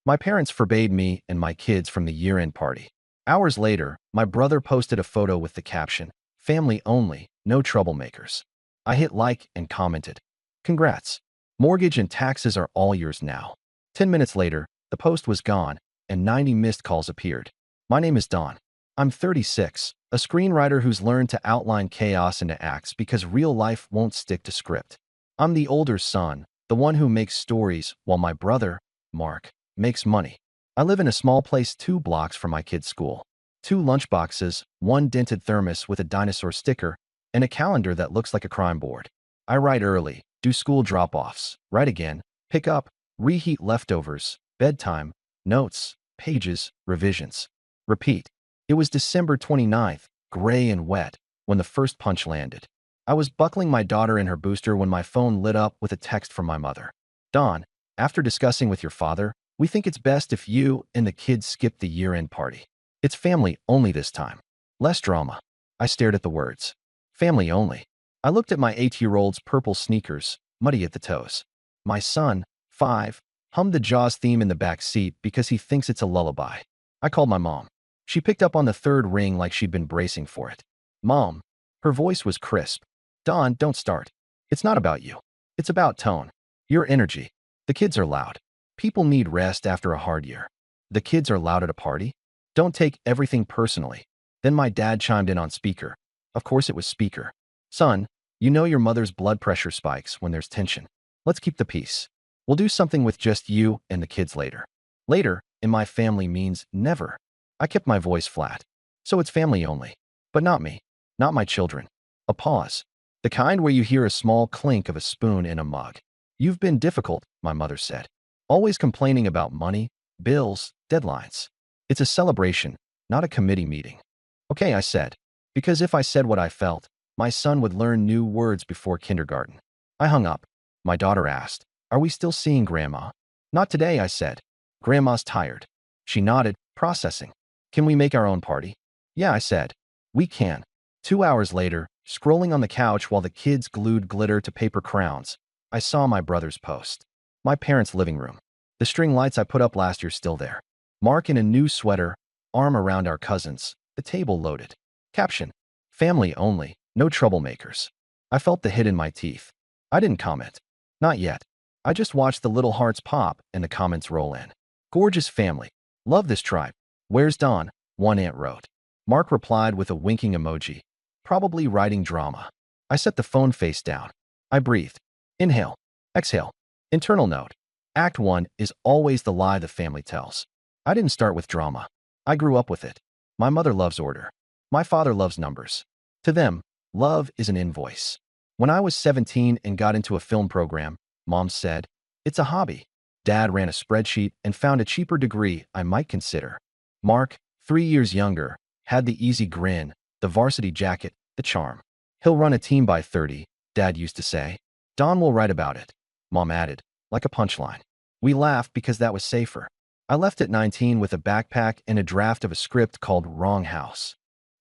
My parents forbade me and my kids from the year-end party. Hours later, my brother posted a photo with the caption, "Family only, no troublemakers." I hit like and commented, "Congrats. Mortgage and taxes are all yours now." 10 minutes later, the post was gone and 90 missed calls appeared. My name is Don. I'm 36, a screenwriter who's learned to outline chaos into acts because real life won't stick to script. I'm the older son, the one who makes stories while my brother, Mark, makes money. I live in a small place 2 blocks from my kid's school. 2 lunchboxes, 1 dented thermos with a dinosaur sticker, and a calendar that looks like a crime board. I write early, do school drop-offs, write again, pick up, reheat leftovers, bedtime, notes, pages, revisions. Repeat. It was December 29th, gray and wet, when the first punch landed. I was buckling my daughter in her booster when my phone lit up with a text from my mother. "Dawn, after discussing with your father, we think it's best if you and the kids skip the year-end party. It's family only this time. Less drama." I stared at the words. Family only. I looked at my 8-year-old's purple sneakers, muddy at the toes. My son, 5, hummed the Jaws theme in the back seat because he thinks it's a lullaby. I called my mom. She picked up on the 3rd ring like she'd been bracing for it. "Mom." Her voice was crisp. "Dawn, don't start. It's not about you. It's about tone. Your energy. The kids are loud. People need rest after a hard year. The kids are loud at a party? Don't take everything personally." Then my dad chimed in on speaker. Of course it was speaker. "Son, you know your mother's blood pressure spikes when there's tension. Let's keep the peace. We'll do something with just you and the kids later." Later, in my family means never. I kept my voice flat. "So it's family only. But not me. Not my children." A pause. The kind where you hear a small clink of a spoon in a mug. "You've been difficult," my mother said. "Always complaining about money, bills, deadlines. It's a celebration, not a committee meeting." "Okay," I said. Because if I said what I felt, my son would learn new words before kindergarten. I hung up. My daughter asked, "Are we still seeing Grandma?" "Not today," I said. "Grandma's tired." She nodded, processing. "Can we make our own party?" "Yeah," I said. "We can." 2 hours later, scrolling on the couch while the kids glued glitter to paper crowns, I saw my brother's post. My parents' living room. The string lights I put up last year still there. Mark in a new sweater, arm around our cousins, the table loaded. Caption: "Family only, no troublemakers." I felt the hit in my teeth. I didn't comment. Not yet. I just watched the little hearts pop and the comments roll in. "Gorgeous family. Love this tribe. Where's Dawn?" one aunt wrote. Mark replied with a winking emoji. "Probably writing drama." I set the phone face down. I breathed. Inhale. Exhale. Internal note. Act 1 is always the lie the family tells. I didn't start with drama. I grew up with it. My mother loves order. My father loves numbers. To them, love is an invoice. When I was 17 and got into a film program, Mom said, "It's a hobby." Dad ran a spreadsheet and found a cheaper degree I might consider. Mark, 3 years younger, had the easy grin, the varsity jacket, the charm. "He'll run a team by 30, Dad used to say. "Don will write about it," Mom added, like a punchline. We laughed because that was safer. I left at 19 with a backpack and a draft of a script called Wrong House.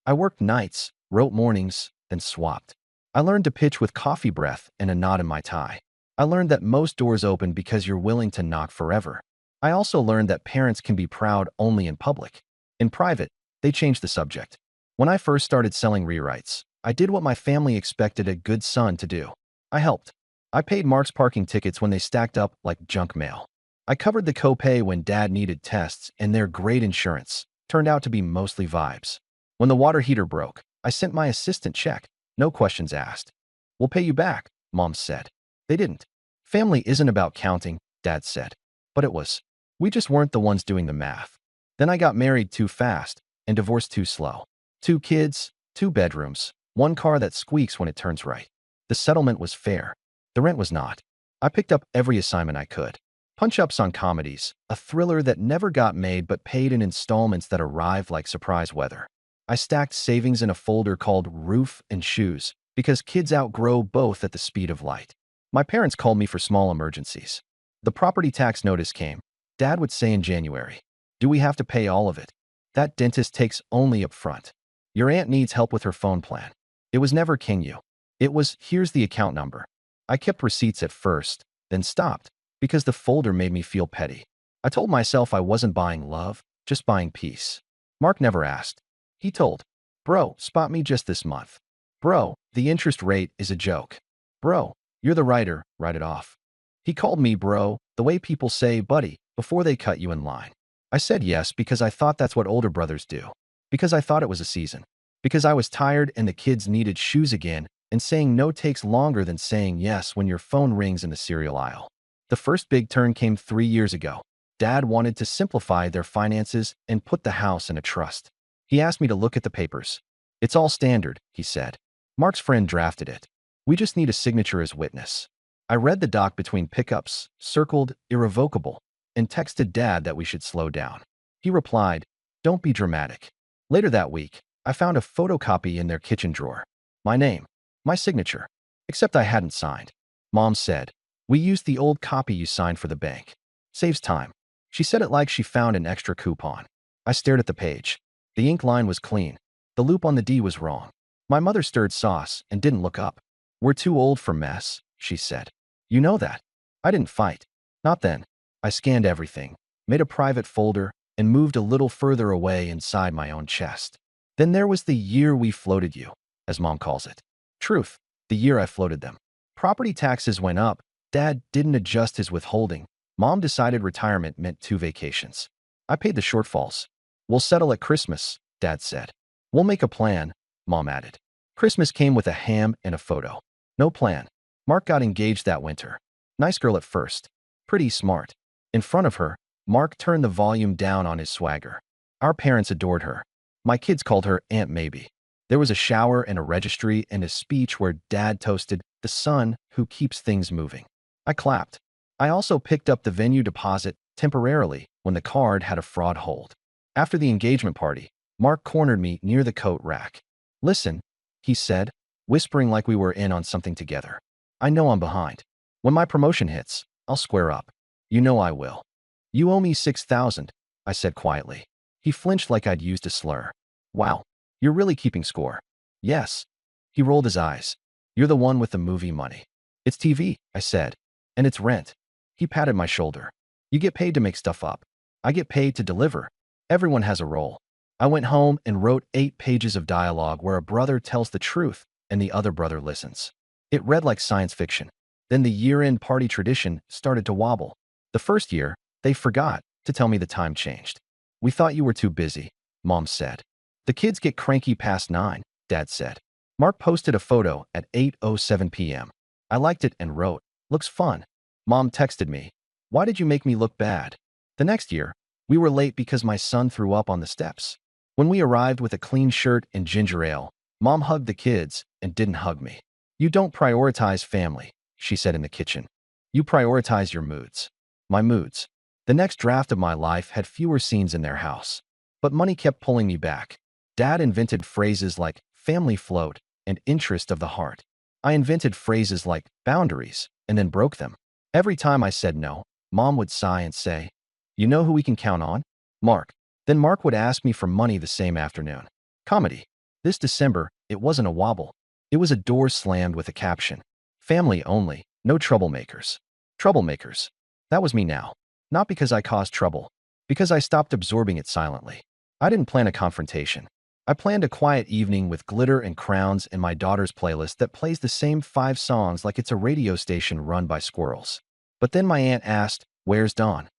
I worked nights, wrote mornings, then swapped. I learned to pitch with coffee breath and a knot in my tie. I learned that most doors open because you're willing to knock forever. I also learned that parents can be proud only in public. In private, they changed the subject. When I first started selling rewrites, I did what my family expected a good son to do. I helped. I paid Mark's parking tickets when they stacked up like junk mail. I covered the copay when Dad needed tests, and their great insurance turned out to be mostly vibes. When the water heater broke, I sent my assistant check, no questions asked. "We'll pay you back," Mom said. They didn't. "Family isn't about counting," Dad said. But it was. We just weren't the ones doing the math. Then I got married too fast and divorced too slow. 2 kids, 2 bedrooms, 1 car that squeaks when it turns right. The settlement was fair. The rent was not. I picked up every assignment I could. Punch-ups on comedies, a thriller that never got made but paid in installments that arrived like surprise weather. I stacked savings in a folder called Roof and Shoes because kids outgrow both at the speed of light. My parents called me for small emergencies. The property tax notice came. Dad would say in January, "Do we have to pay all of it? That dentist takes only up front. Your aunt needs help with her phone plan." It was never "Can you?" It was "Here's the account number." I kept receipts at first, then stopped, because the folder made me feel petty. I told myself I wasn't buying love, just buying peace. Mark never asked. He told, "Bro, spot me just this month. Bro, the interest rate is a joke. Bro, you're the writer, write it off." He called me bro, the way people say buddy, before they cut you in line. I said yes because I thought that's what older brothers do. Because I thought it was a season. Because I was tired and the kids needed shoes again, and saying no takes longer than saying yes when your phone rings in the cereal aisle. The first big turn came 3 years ago. Dad wanted to simplify their finances and put the house in a trust. He asked me to look at the papers. "It's all standard," he said. "Mark's friend drafted it. We just need a signature as witness." I read the doc between pickups, circled irrevocable, and texted Dad that we should slow down. He replied, "Don't be dramatic." Later that week, I found a photocopy in their kitchen drawer. My name, my signature, except I hadn't signed. Mom said, "We used the old copy you signed for the bank. Saves time." She said it like she found an extra coupon. I stared at the page. The ink line was clean. The loop on the D was wrong. My mother stirred sauce and didn't look up. "We're too old for mess," she said. "You know that." I didn't fight. Not then. I scanned everything, made a private folder, and moved a little further away inside my own chest. Then there was the year we floated you, as Mom calls it. Truth, the year I floated them. Property taxes went up. Dad didn't adjust his withholding. Mom decided retirement meant 2 vacations. I paid the shortfalls. "We'll settle at Christmas," Dad said. "We'll make a plan," Mom added. Christmas came with a ham and a photo. No plan. Mark got engaged that winter. Nice girl at first. Pretty smart. In front of her, Mark turned the volume down on his swagger. Our parents adored her. My kids called her Aunt Maybe. There was a shower and a registry and a speech where Dad toasted the son who keeps things moving. I clapped. I also picked up the venue deposit temporarily when the card had a fraud hold. After the engagement party, Mark cornered me near the coat rack. "Listen," he said, whispering like we were in on something together. "I know I'm behind. When my promotion hits, I'll square up. You know I will." "You owe me 6,000, I said quietly. He flinched like I'd used a slur. "Wow, you're really keeping score." "Yes." He rolled his eyes. "You're the one with the movie money." "It's TV, I said. "And it's rent." He patted my shoulder. "You get paid to make stuff up. I get paid to deliver. Everyone has a role." I went home and wrote 8 pages of dialogue where a brother tells the truth and the other brother listens. It read like science fiction. Then the year-end party tradition started to wobble. The first year, they forgot to tell me the time changed. "We thought you were too busy," Mom said. "The kids get cranky past 9, Dad said. Mark posted a photo at 8:07 p.m. I liked it and wrote, "Looks fun." Mom texted me, "Why did you make me look bad?" The next year, we were late because my son threw up on the steps. When we arrived with a clean shirt and ginger ale, Mom hugged the kids and didn't hug me. "You don't prioritize family," she said in the kitchen. "You prioritize your moods." My moods. The next draft of my life had fewer scenes in their house. But money kept pulling me back. Dad invented phrases like family float and interest of the heart. I invented phrases like boundaries and then broke them. Every time I said no, Mom would sigh and say, "You know who we can count on? Mark." Then Mark would ask me for money the same afternoon. Comedy. This December, it wasn't a wobble. It was a door slammed with a caption. "Family only, no troublemakers." Troublemakers. That was me now. Not because I caused trouble, because I stopped absorbing it silently. I didn't plan a confrontation. I planned a quiet evening with glitter and crowns in my daughter's playlist that plays the same 5 songs like it's a radio station run by squirrels. But then my aunt asked, "Where's Dawn?"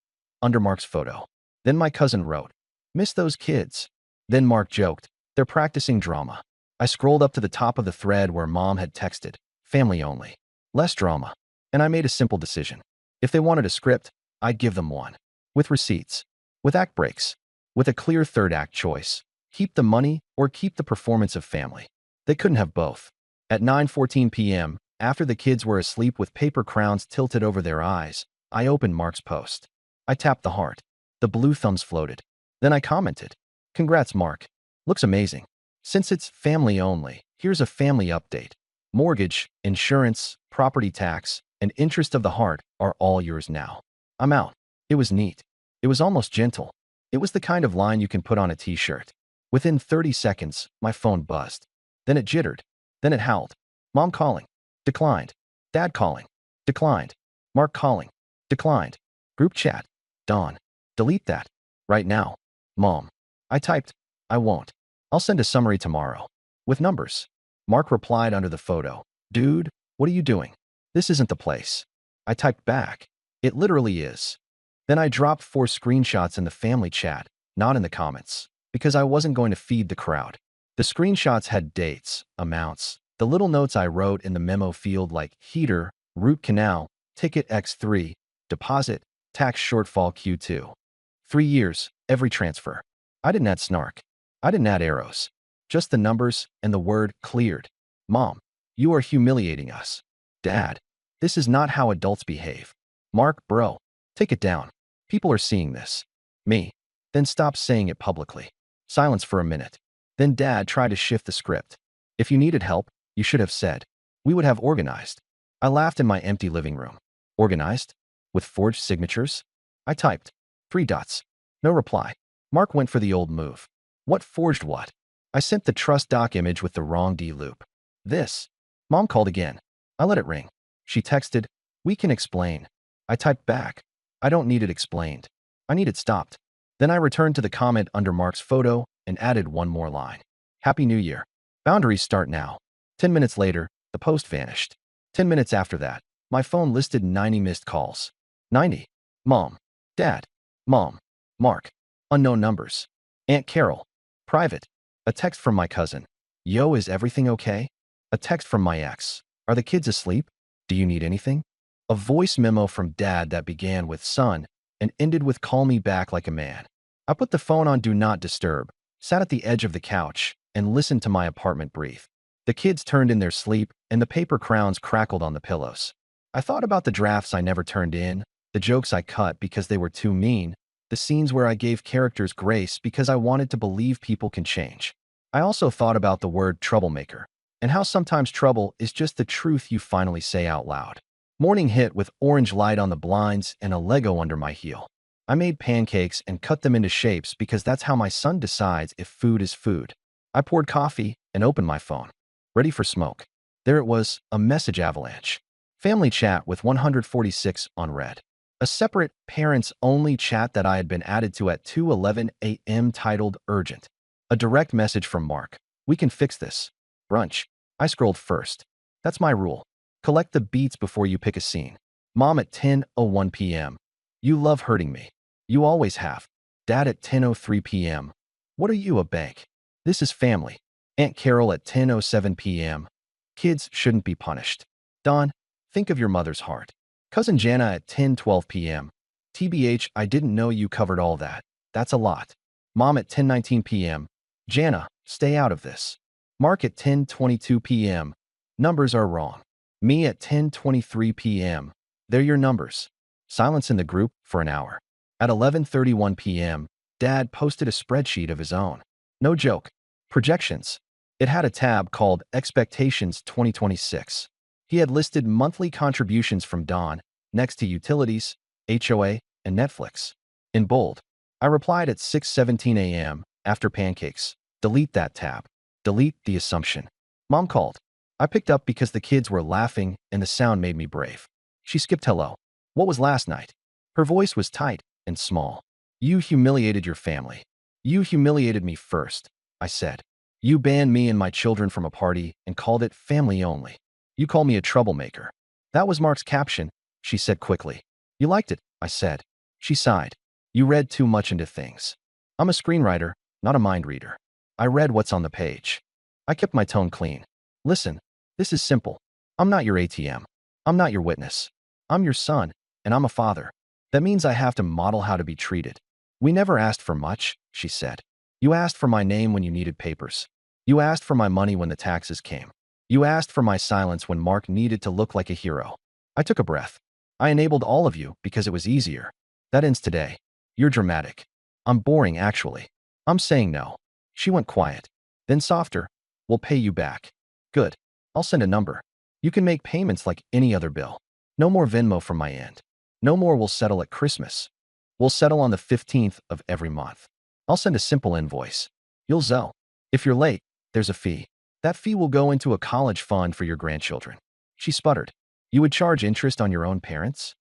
Under Mark's photo. Then my cousin wrote, "Miss those kids." Then Mark joked, "They're practicing drama." I scrolled up to the top of the thread where Mom had texted, "Family only. Less drama." And I made a simple decision. If they wanted a script, I'd give them one. With receipts. With act breaks. With a clear third act choice. Keep the money or keep the performance of family. They couldn't have both. At 9:14 p.m., after the kids were asleep with paper crowns tilted over their eyes, I opened Mark's post. I tapped the heart. The blue thumbs floated. Then I commented, "Congrats, Mark. Looks amazing. Since it's family only, here's a family update. Mortgage, insurance, property tax, and interest of the heart are all yours now. I'm out." It was neat. It was almost gentle. It was the kind of line you can put on a t-shirt. Within 30 seconds, my phone buzzed. Then it jittered. Then it howled. Mom calling. Declined. Dad calling. Declined. Mark calling. Declined. Group chat. Dawn. Delete that. Right now. Mom. I typed, I won't. I'll send a summary tomorrow. With numbers. Mark replied under the photo. Dude, what are you doing? This isn't the place. I typed back. It literally is. Then I dropped 4 screenshots in the family chat, not in the comments, because I wasn't going to feed the crowd. The screenshots had dates, amounts, the little notes I wrote in the memo field like heater, root canal, ticket X3, deposit, tax shortfall Q2. 3 years, every transfer. I didn't add snark. I didn't add arrows. Just the numbers and the word cleared. Mom, you are humiliating us. Dad, this is not how adults behave. Mark, bro, take it down. People are seeing this. Me. Then stop saying it publicly. Silence for a minute. Then Dad tried to shift the script. If you needed help, you should have said. We would have organized. I laughed in my empty living room. Organized? With forged signatures? I typed. 3 dots. No reply. Mark went for the old move. What forged what? I sent the trust doc image with the wrong D loop. This. Mom called again. I let it ring. She texted, we can explain. I typed back. I don't need it explained. I need it stopped. Then I returned to the comment under Mark's photo and added one more line. Happy New Year. Boundaries start now. 10 minutes later, the post vanished. 10 minutes after that, my phone listed 90 missed calls. 90. Mom. Dad. Mom. Mark. Unknown numbers. Aunt Carol. Private. A text from my cousin. Yo, is everything okay? A text from my ex. Are the kids asleep? Do you need anything? A voice memo from Dad that began with son and ended with call me back like a man. I put the phone on do not disturb, sat at the edge of the couch, and listened to my apartment breathe. The kids turned in their sleep, and the paper crowns crackled on the pillows. I thought about the drafts I never turned in, the jokes I cut because they were too mean, the scenes where I gave characters grace because I wanted to believe people can change. I also thought about the word troublemaker, and how sometimes trouble is just the truth you finally say out loud. Morning hit with orange light on the blinds and a Lego under my heel. I made pancakes and cut them into shapes because that's how my son decides if food is food. I poured coffee and opened my phone. Ready for smoke. There it was, a message avalanche. Family chat with 146 on red. A separate parents-only chat that I had been added to at 2:11 a.m. titled Urgent. A direct message from Mark. We can fix this. Brunch. I scrolled first. That's my rule. Collect the beats before you pick a scene. Mom at 10:01 p.m. You love hurting me. You always have. Dad at 10:03 p.m. What are you, a bank? This is family. Aunt Carol at 10:07 p.m. Kids shouldn't be punished. Don, think of your mother's heart. Cousin Jana at 10:12 p.m. TBH, I didn't know you covered all that. That's a lot. Mom at 10:19 p.m. Jana, stay out of this. Mark at 10:22 p.m. Numbers are wrong. Me at 10:23 p.m. They're your numbers. Silence in the group for an hour. At 11:31 p.m., Dad posted a spreadsheet of his own. No joke. Projections. It had a tab called Expectations 2026. He had listed monthly contributions from Dawn next to utilities, HOA, and Netflix. In bold. I replied at 6:17 a.m. after pancakes. Delete that tab. Delete the assumption. Mom called. I picked up because the kids were laughing and the sound made me brave. She skipped hello. What was last night? Her voice was tight and small. You humiliated your family. You humiliated me first, I said. You banned me and my children from a party and called it family only. You called me a troublemaker. That was Mark's caption, she said quickly. You liked it, I said. She sighed. You read too much into things. I'm a screenwriter, not a mind reader. I read what's on the page. I kept my tone clean. Listen, this is simple. I'm not your ATM. I'm not your witness. I'm your son, and I'm a father. That means I have to model how to be treated. We never asked for much, she said. You asked for my name when you needed papers. You asked for my money when the taxes came. You asked for my silence when Mark needed to look like a hero. I took a breath. I enabled all of you because it was easier. That ends today. You're dramatic. I'm boring, actually. I'm saying no. She went quiet. Then softer. We'll pay you back. Good. I'll send a number. You can make payments like any other bill. No more Venmo from my end. No more we'll settle at Christmas. We'll settle on the 15th of every month. I'll send a simple invoice. You'll Zelle. If you're late, there's a fee. That fee will go into a college fund for your grandchildren. She sputtered. You would charge interest on your own parents?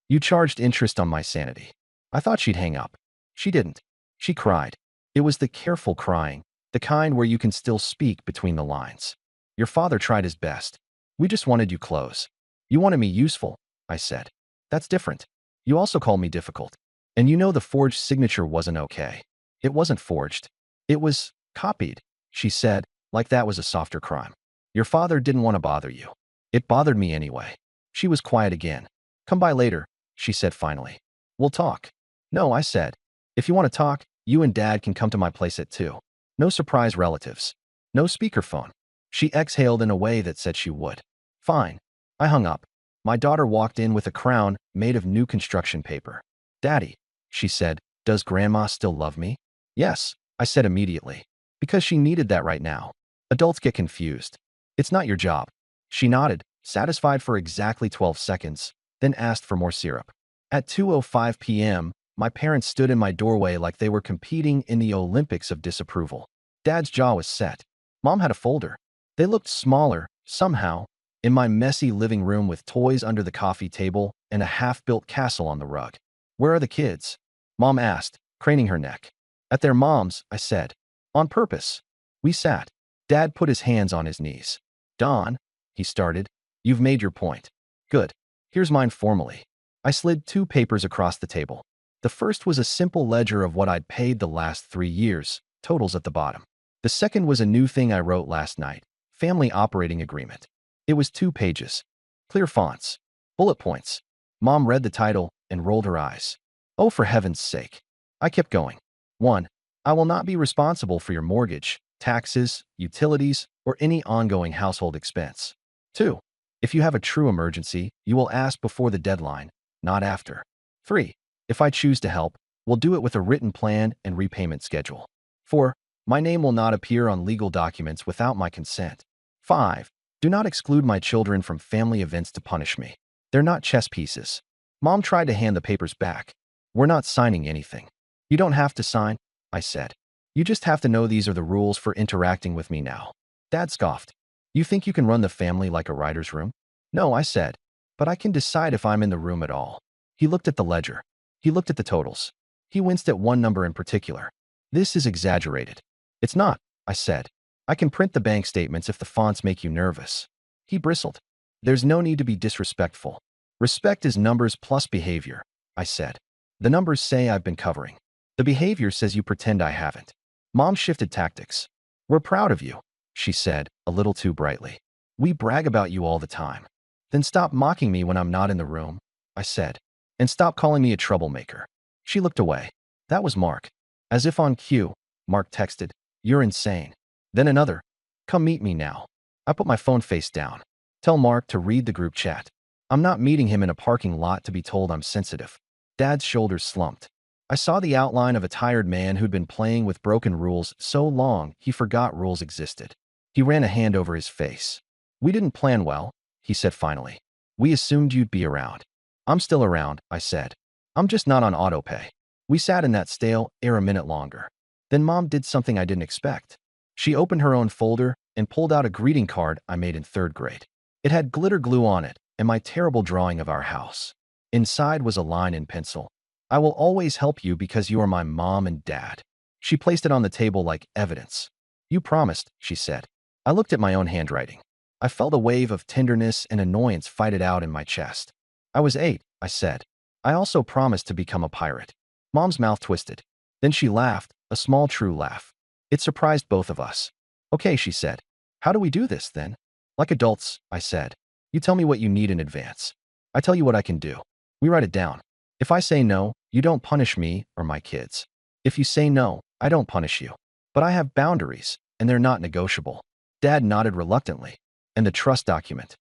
You charged interest on my sanity. I thought she'd hang up. She didn't. She cried. It was the careful crying, the kind where you can still speak between the lines. Your father tried his best. We just wanted you close. You wanted me useful, I said. That's different. You also called me difficult. And you know the forged signature wasn't okay. It wasn't forged. It was copied, she said, like that was a softer crime. Your father didn't want to bother you. It bothered me anyway. She was quiet again. Come by later, she said finally. We'll talk. No, I said. If you want to talk, you and Dad can come to my place at 2. No surprise relatives. No speakerphone. She exhaled in a way that said she would. Fine. I hung up. My daughter walked in with a crown made of new construction paper. Daddy, she said, does Grandma still love me? Yes, I said immediately. Because she needed that right now. Adults get confused. It's not your job. She nodded, satisfied for exactly 12 seconds, then asked for more syrup. At 2:05 p.m., my parents stood in my doorway like they were competing in the Olympics of disapproval. Dad's jaw was set. Mom had a folder. They looked smaller, somehow, in my messy living room with toys under the coffee table and a half-built castle on the rug. Where are the kids? Mom asked, craning her neck. At their mom's, I said. On purpose. We sat. Dad put his hands on his knees. Don, he started, you've made your point. Good. Here's mine formally. I slid 2 papers across the table. The first was a simple ledger of what I'd paid the last 3 years, totals at the bottom. The second was a new thing I wrote last night, family operating agreement. It was 2 pages. Clear fonts. Bullet points. Mom read the title and rolled her eyes. Oh, for heaven's sake. I kept going. 1. I will not be responsible for your mortgage, taxes, utilities, or any ongoing household expense. 2. If you have a true emergency, you will ask before the deadline, not after. 3. If I choose to help, we'll do it with a written plan and repayment schedule. 4. My name will not appear on legal documents without my consent. 5. Do not exclude my children from family events to punish me. They're not chess pieces. Mom tried to hand the papers back. We're not signing anything. You don't have to sign, I said. You just have to know these are the rules for interacting with me now. Dad scoffed. You think you can run the family like a writer's room? No, I said. But I can decide if I'm in the room at all. He looked at the ledger. He looked at the totals. He winced at one number in particular. This is exaggerated. It's not, I said. I can print the bank statements if the fonts make you nervous. He bristled. There's no need to be disrespectful. Respect is numbers plus behavior, I said. The numbers say I've been covering. The behavior says you pretend I haven't. Mom shifted tactics. We're proud of you, she said, a little too brightly. We brag about you all the time. Then stop mocking me when I'm not in the room, I said. And stop calling me a troublemaker. She looked away. That was Mark. As if on cue, Mark texted, You're insane. Then another, Come meet me now. I put my phone face down. Tell Mark to read the group chat. I'm not meeting him in a parking lot to be told I'm sensitive. Dad's shoulders slumped. I saw the outline of a tired man who'd been playing with broken rules so long he forgot rules existed. He ran a hand over his face. We didn't plan well, he said finally. We assumed you'd be around. I'm still around, I said. I'm just not on autopay. We sat in that stale air a minute longer. Then Mom did something I didn't expect. She opened her own folder and pulled out a greeting card I made in 3rd grade. It had glitter glue on it and my terrible drawing of our house. Inside was a line in pencil. I will always help you because you are my mom and dad. She placed it on the table like evidence. You promised, she said. I looked at my own handwriting. I felt a wave of tenderness and annoyance fight it out in my chest. I was 8, I said. I also promised to become a pirate. Mom's mouth twisted. Then she laughed, a small true laugh. It surprised both of us. Okay, she said. How do we do this, then? Like adults, I said. You tell me what you need in advance. I tell you what I can do. We write it down. If I say no, you don't punish me or my kids. If you say no, I don't punish you. But I have boundaries, and they're not negotiable. Dad nodded reluctantly. And the trust document.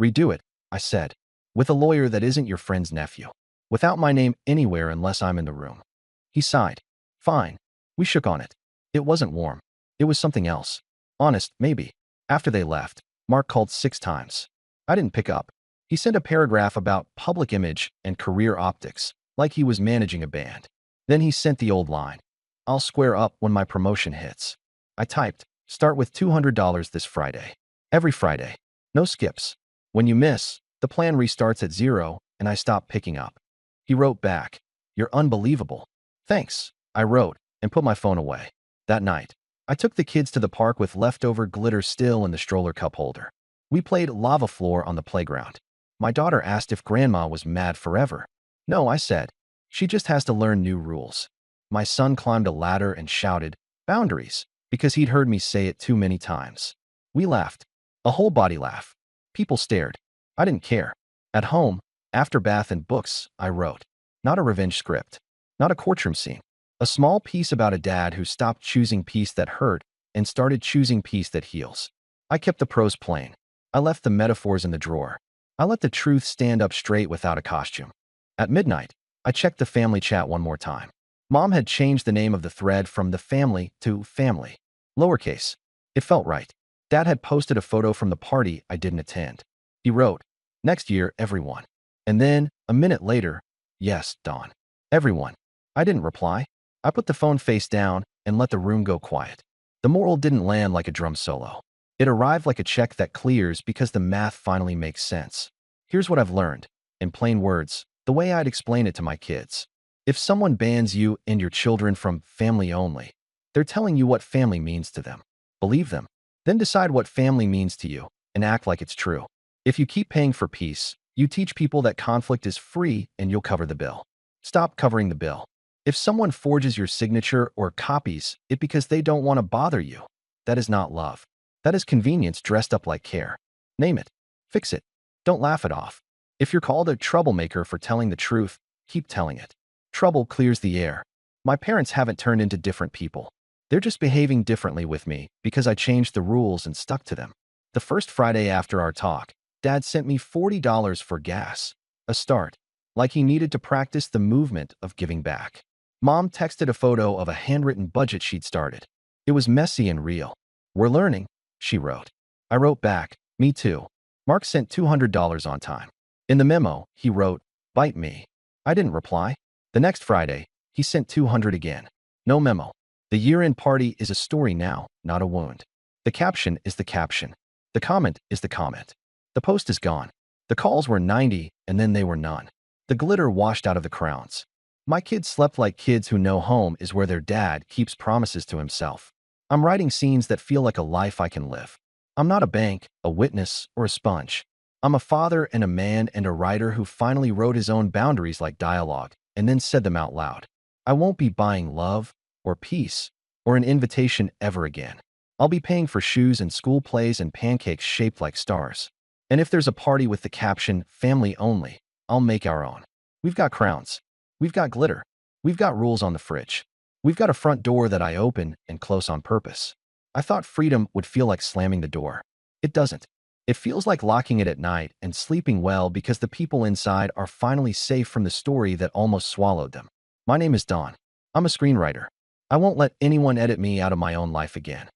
Redo it, I said. With a lawyer that isn't your friend's nephew. Without my name anywhere unless I'm in the room. He sighed. Fine. We shook on it. It wasn't warm. It was something else. Honest, maybe. After they left, Mark called 6 times. I didn't pick up. He sent a paragraph about public image and career optics, like he was managing a band. Then he sent the old line. I'll square up when my promotion hits. I typed, start with $200 this Friday. Every Friday. No skips. When you miss, the plan restarts at 0 and I stop picking up. He wrote back, You're unbelievable. Thanks. I wrote and put my phone away. That night, I took the kids to the park with leftover glitter still in the stroller cup holder. We played lava floor on the playground. My daughter asked if Grandma was mad forever. No, I said. She just has to learn new rules. My son climbed a ladder and shouted, "Boundaries," because he'd heard me say it too many times. We laughed. A whole body laugh. People stared. I didn't care. At home, after bath and books, I wrote. Not a revenge script. Not a courtroom scene. A small piece about a dad who stopped choosing peace that hurt and started choosing peace that heals. I kept the prose plain. I left the metaphors in the drawer. I let the truth stand up straight without a costume. At midnight, I checked the family chat one more time. Mom had changed the name of the thread from the family to family. Lowercase. It felt right. Dad had posted a photo from the party I didn't attend. He wrote, "Next year, everyone." And then, a minute later, "Yes, Dawn. Everyone." I didn't reply. I put the phone face down and let the room go quiet. The moral didn't land like a drum solo. It arrived like a check that clears because the math finally makes sense. Here's what I've learned, in plain words, the way I'd explain it to my kids. If someone bans you and your children from family only, they're telling you what family means to them. Believe them. Then decide what family means to you and act like it's true. If you keep paying for peace, you teach people that conflict is free and you'll cover the bill. Stop covering the bill. If someone forges your signature or copies it because they don't want to bother you, that is not love. That is convenience dressed up like care. Name it. Fix it. Don't laugh it off. If you're called a troublemaker for telling the truth, keep telling it. Trouble clears the air. My parents haven't turned into different people. They're just behaving differently with me because I changed the rules and stuck to them. The first Friday after our talk, Dad sent me $40 for gas. A start. Like he needed to practice the movement of giving back. Mom texted a photo of a handwritten budget she'd started. It was messy and real. "We're learning," she wrote. I wrote back, "Me too." Mark sent $200 on time. In the memo, he wrote, "Bite me." I didn't reply. The next Friday, he sent 200 again. No memo. The year-end party is a story now, not a wound. The caption is the caption. The comment is the comment. The post is gone. The calls were 90, and then they were none. The glitter washed out of the crowns. My kids slept like kids who know home is where their dad keeps promises to himself. I'm writing scenes that feel like a life I can live. I'm not a bank, a witness, or a sponge. I'm a father and a man and a writer who finally wrote his own boundaries like dialogue and then said them out loud. I won't be buying love or peace or an invitation ever again. I'll be paying for shoes and school plays and pancakes shaped like stars. And if there's a party with the caption, "Family only," I'll make our own. We've got crowns. We've got glitter. We've got rules on the fridge. We've got a front door that I open and close on purpose. I thought freedom would feel like slamming the door. It doesn't. It feels like locking it at night and sleeping well because the people inside are finally safe from the story that almost swallowed them. My name is Don. I'm a screenwriter. I won't let anyone edit me out of my own life again.